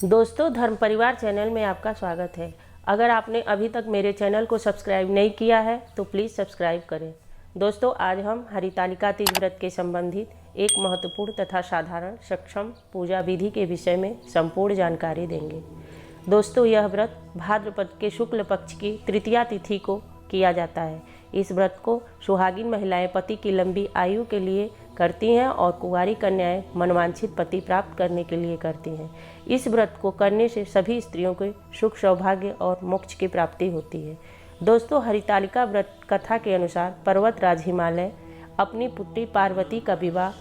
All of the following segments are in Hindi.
दोस्तों, धर्म परिवार चैनल में आपका स्वागत है। अगर आपने अभी तक मेरे चैनल को सब्सक्राइब नहीं किया है तो प्लीज़ सब्सक्राइब करें। दोस्तों, आज हम हरितालिका तीज व्रत के संबंधित एक महत्वपूर्ण तथा साधारण सक्षम पूजा विधि के विषय में संपूर्ण जानकारी देंगे। दोस्तों, यह व्रत भाद्रपद के शुक्ल पक्ष की तृतीया तिथि को किया जाता है। इस व्रत को सुहागिन महिलाएं पति की लंबी आयु के लिए करती हैं और कुंवारी कन्याएं मनवांछित पति प्राप्त करने के लिए करती हैं। इस व्रत को करने से सभी स्त्रियों को सुख, सौभाग्य और मोक्ष की प्राप्ति होती है। दोस्तों, हरितालिका व्रत कथा के अनुसार पर्वतराज हिमालय अपनी पुत्री पार्वती का विवाह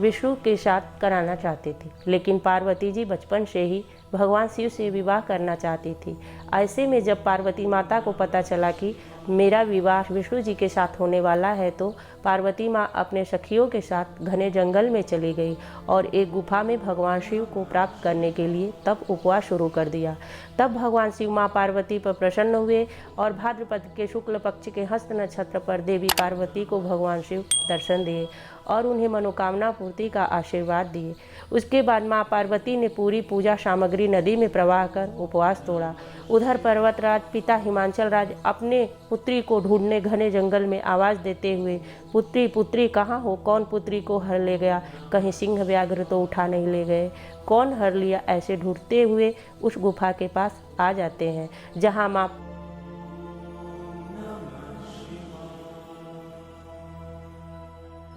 विष्णु के साथ कराना चाहते थे, लेकिन पार्वती जी बचपन से ही भगवान शिव से विवाह करना चाहती थी। ऐसे में जब पार्वती माता को पता चला कि मेरा विवाह विष्णु जी के साथ होने वाला है, तो पार्वती माँ अपने सखियों के साथ घने जंगल में चली गई और एक गुफा में भगवान शिव को प्राप्त करने के लिए तब उपवास शुरू कर दिया। तब भगवान शिव माँ पार्वती पर प्रसन्न हुए और भाद्रपद के शुक्ल पक्ष के हस्त नक्षत्र पर देवी पार्वती को भगवान शिव दर्शन दिए और उन्हें मनोकामना पूर्ति का आशीर्वाद दिए। उसके बाद माँ पार्वती ने पूरी पूजा सामग्री नदी में प्रवाह कर उपवास तोड़ा। उधर पर्वतराज पिता हिमांचल राज अपने पुत्री को ढूंढने घने जंगल में आवाज़ देते हुए, पुत्री पुत्री कहाँ हो, कौन पुत्री को हर ले गया, कहीं सिंह व्याघ्र तो उठा नहीं ले गए, कौन हर लिया, ऐसे ढूंढते हुए उस गुफा के पास आ जाते हैं जहाँ माँ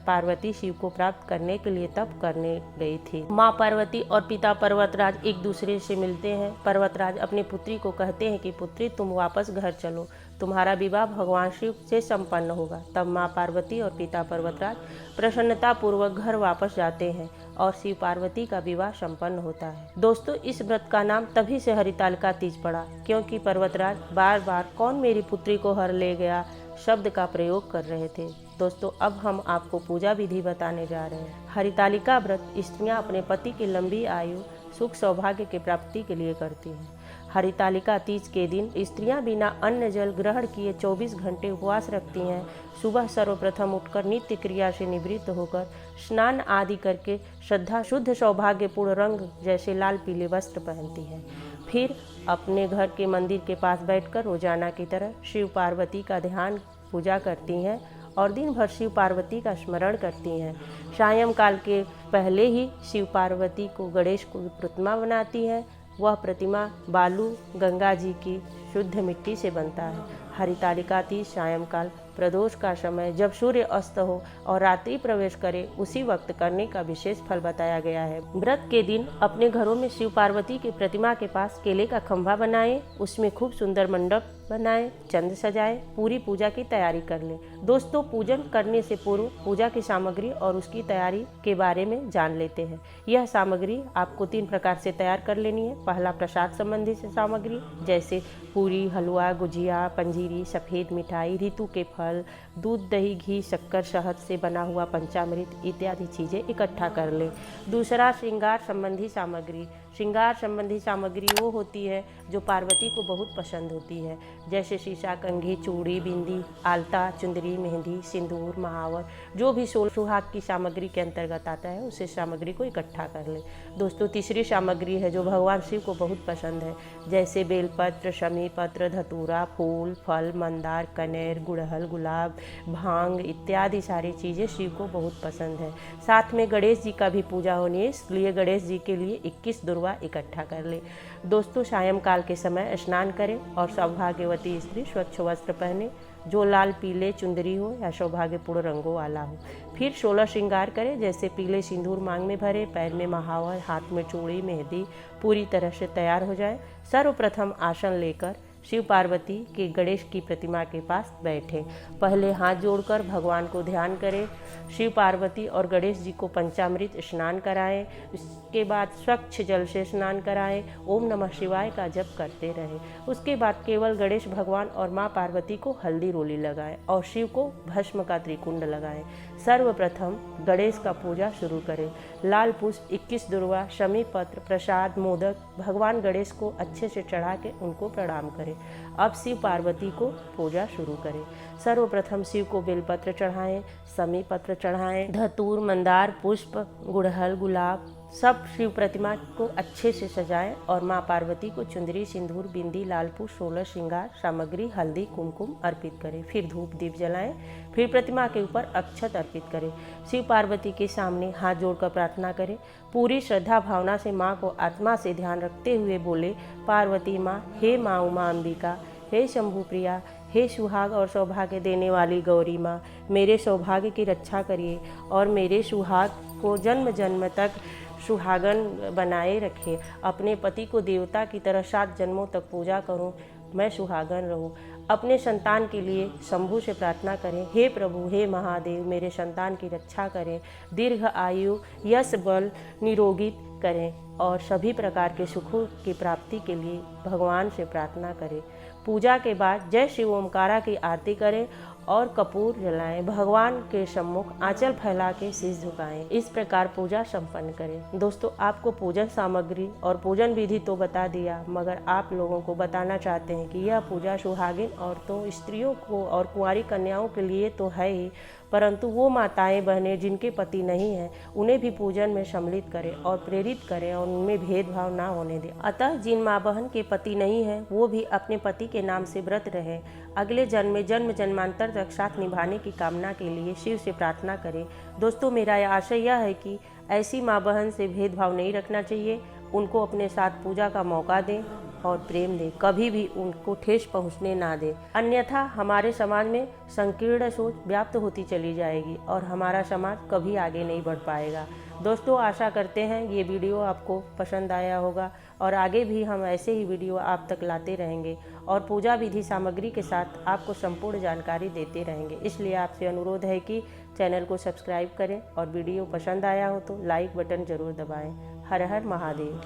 पार्वती शिव को प्राप्त करने के लिए तप करने गई थी। माँ पार्वती और पिता पर्वतराज एक दूसरे से मिलते हैं। पर्वतराज अपनी पुत्री को कहते हैं कि पुत्री, तुम वापस घर चलो, तुम्हारा विवाह भगवान शिव से संपन्न होगा। तब माँ पार्वती और पिता पर्वतराज प्रसन्नता पूर्वक घर वापस जाते हैं और शिव पार्वती का विवाह संपन्न होता है। दोस्तों, इस व्रत का नाम तभी से हरितालिका तीज पड़ा क्योंकि पर्वतराज बार बार कौन मेरी पुत्री को हर ले गया शब्द का प्रयोग कर रहे थे। दोस्तों, अब हम आपको पूजा विधि बताने जा रहे हैं। हरितालिका व्रत स्त्रियां अपने पति की लंबी आयु, सुख, सौभाग्य की प्राप्ति के लिए करती हैं। हरितालिका तीज के दिन स्त्रियां बिना अन्न जल ग्रहण किए 24 घंटे उपवास रखती हैं। सुबह सर्वप्रथम उठकर नित्य क्रिया से निवृत्त होकर स्नान आदि करके श्रद्धा शुद्ध सौभाग्यपूर्ण रंग जैसे लाल पीले वस्त्र पहनती हैं। फिर अपने घर के मंदिर के पास बैठकर रोजाना की तरह शिव पार्वती का ध्यान पूजा करती हैं और दिन भर शिव पार्वती का स्मरण करती हैं। सायंकाल के पहले ही शिव पार्वती को गणेश को प्रतिमा बनाती हैं। वह प्रतिमा बालू गंगा जी की शुद्ध मिट्टी से बनता है। हरितालिका तीज सायंकाल प्रदोष का समय जब सूर्य अस्त हो और रात्रि प्रवेश करे उसी वक्त करने का विशेष फल बताया गया है। व्रत के दिन अपने घरों में शिव पार्वती की प्रतिमा के पास केले का खंभा बनाएं, उसमें खूब सुंदर मंडप बनाएं, चंद सजाएं, पूरी पूजा की तैयारी कर लें। दोस्तों, पूजन करने से पूर्व पूजा की सामग्री और उसकी तैयारी के बारे में जान लेते हैं। यह सामग्री आपको 3 प्रकार से तैयार कर लेनी है। पहला, प्रसाद संबंधी से सामग्री जैसे पूरी, हलवा, गुजिया, पंजीरी, सफ़ेद मिठाई, ऋतु के फल, दूध, दही, घी, शक्कर, शहद से बना हुआ पंचामृत इत्यादि चीज़ें इकट्ठा कर लें। दूसरा, श्रृंगार संबंधी सामग्री। श्रृंगार संबंधी सामग्री वो होती है जो पार्वती को बहुत पसंद होती है, जैसे शीशा, कंघी, चूड़ी, बिंदी, आलता, चुंदरी, मेहंदी, सिंदूर, महावर, जो भी सुहाग की सामग्री के अंतर्गत आता है उसे सामग्री को इकट्ठा कर ले। दोस्तों, तीसरी सामग्री है जो भगवान शिव को बहुत पसंद है, जैसे बेलपत्र, शमी पत्र, धतूरा, फूल, फल, मंदार, कनेर, गुड़हल, गुलाब, भांग इत्यादि सारी चीज़ें शिव को बहुत पसंद है। साथ में गणेश जी का भी पूजा होनी है, इसलिए गणेश जी के लिए 21 दुर्वा इकट्ठा कर ले। दोस्तों, सायंकाल के समय स्नान करें और सौभाग्यवती स्त्री स्वच्छ वस्त्र पहने जो लाल पीले चुंदरी हो या सौभाग्यपूर्ण रंगों वाला हो। फिर 16 श्रृंगार करें, जैसे पीले सिंदूर मांग में भरे, पैर में महावर, हाथ में चूड़ी, मेहंदी पूरी तरह से तैयार हो जाए। सर्वप्रथम आसन लेकर शिव पार्वती के गणेश की प्रतिमा के पास बैठें। पहले हाथ जोड़कर भगवान को ध्यान करें। शिव पार्वती और गणेश जी को पंचामृत स्नान कराएं। इसके बाद स्वच्छ जल से स्नान कराएं। ओम नमः शिवाय का जप करते रहें। उसके बाद केवल गणेश भगवान और माँ पार्वती को हल्दी रोली लगाएं और शिव को भस्म का त्रिकुंड लगाएं। सर्वप्रथम गणेश का पूजा शुरू करें। लाल पुष्प, 21 दुर्वा, शमी पत्र, प्रसाद, मोदक भगवान गणेश को अच्छे से चढ़ा के उनको प्रणाम करें। अब शिव पार्वती को पूजा शुरू करें। सर्वप्रथम शिव को बेलपत्र चढ़ाएं, शमी पत्र चढ़ाएं, धतूर, मंदार पुष्प, गुड़हल, गुलाब, सब शिव प्रतिमा को अच्छे से सजाएं और माँ पार्वती को चुंदरी, सिंदूर, बिंदी, लालपुर, 16 श्रृंगार सामग्री, हल्दी, कुमकुम अर्पित करें। फिर धूप दीप जलाएं। फिर प्रतिमा के ऊपर अक्षत अर्पित करें। शिव पार्वती के सामने हाथ जोड़कर प्रार्थना करें। पूरी श्रद्धा भावना से माँ को आत्मा से ध्यान रखते हुए बोले, पार्वती माँ, हे माँ उमा अंबिका, हे शंभु प्रिया, हे सुहाग और सौभाग्य देने वाली गौरी माँ, मेरे सौभाग्य की रक्षा करिए और मेरे सुहाग को जन्म जन्म तक सुहागन बनाए रखे। अपने पति को देवता की तरह 7 जन्मों तक पूजा करूं, मैं सुहागन रहूं। अपने संतान के लिए शंभु से प्रार्थना करें, हे प्रभु, हे महादेव, मेरे संतान की रक्षा करें, दीर्घ आयु, यश, बल, निरोगित करें और सभी प्रकार के सुखों की प्राप्ति के लिए भगवान से प्रार्थना करें। पूजा के बाद जय शिव ओमकारा की आरती करें और कपूर जलाएं। भगवान के सम्मुख आंचल फैला के शीश झुकाएं। इस प्रकार पूजा संपन्न करें। दोस्तों, आपको पूजन सामग्री और पूजन विधि तो बता दिया, मगर आप लोगों को बताना चाहते हैं कि यह पूजा सुहागिन औरतों, स्त्रियों को और कुंवारी कन्याओं के लिए तो है ही, परंतु वो माताएं बहनें जिनके पति नहीं हैं, उन्हें भी पूजन में सम्मिलित करें और प्रेरित करें और उनमें भेदभाव ना होने दें। अतः जिन माँ बहन के पति नहीं हैं, वो भी अपने पति के नाम से व्रत रहें। अगले जन्म में जन्म जन्मांतर तक साथ निभाने की कामना के लिए शिव से प्रार्थना करें। दोस्तों, मेरा आशय यह है कि ऐसी माँ बहन से भेदभाव नहीं रखना चाहिए। उनको अपने साथ पूजा का मौका दें और प्रेम दें, कभी भी उनको ठेस पहुंचने ना दें, अन्यथा हमारे समाज में संकीर्ण सोच व्याप्त होती चली जाएगी और हमारा समाज कभी आगे नहीं बढ़ पाएगा। दोस्तों, आशा करते हैं ये वीडियो आपको पसंद आया होगा और आगे भी हम ऐसे ही वीडियो आप तक लाते रहेंगे और पूजा विधि सामग्री के साथ आपको संपूर्ण जानकारी देते रहेंगे। इसलिए आपसे अनुरोध है कि चैनल को सब्सक्राइब करें और वीडियो पसंद आया हो तो लाइक बटन जरूर दबाएं। हर हर महादेव।